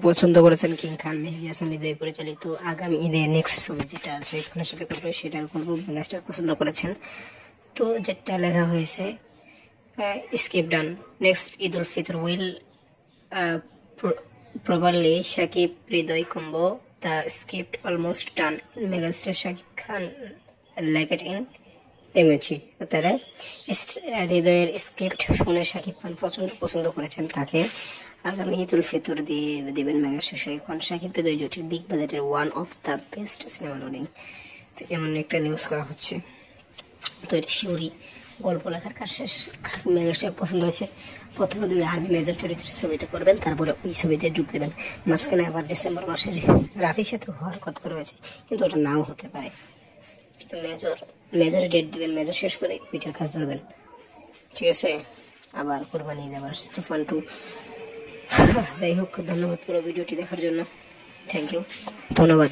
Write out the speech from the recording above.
পছন্দ করেছেন কিং খান, মেহেদী হাসান হৃদয় পরিচালিত আগামী ঈদে নেক্সট ছবি যেটা শাকিব খানের সাথে করবে সেটার গল্প মেগাস্টার পছন্দ করেছেন। তো যেটা লেখা হয়েছে script done, next Eid ul Fitr will probably Shakib Hridoy combo, the script almost done, megastar Shakib Khan like it in তেমেছি। তারা হৃদয়ের স্ক্রিপ্ট শুনে শাকিব খান প্রচন্ড পছন্দ করেছেন, তাকে আগামী ঈদ উল ফিতর দিয়ে দেবেন মেগাস্টার শাকিব খান। শাকিব হৃদয় জুটির বিগ বাজেটের one of the best cinema loading, তো এমন একটা নিউজ করা হচ্ছে। তো এটা শিওরি গল্প লেখার কাজ শেষ, মেগাস্টার পছন্দ হয়েছে। প্রথমে 2 আরবি মেজর চরিত্রের ছবিটা করবেন, তারপরে ওই ছবিতে ঢুক দেবেন। মাঝখানে আবার ডিসেম্বর মাসের রাফির সাথে হওয়ার কথা রয়েছে, কিন্তু ওটা নাও হতে পারে। কিন্তু মেজরে ডেট দিবেন, মেজর শেষ করে পিঠের কাজ ধরবেন, ঠিক আছে। আবার কোরবানি ঈদ, আবার তুফান 2। যাই হোক, ধন্যবাদ পুরো ভিডিওটি দেখার জন্য, থ্যাংক ইউ, ধন্যবাদ।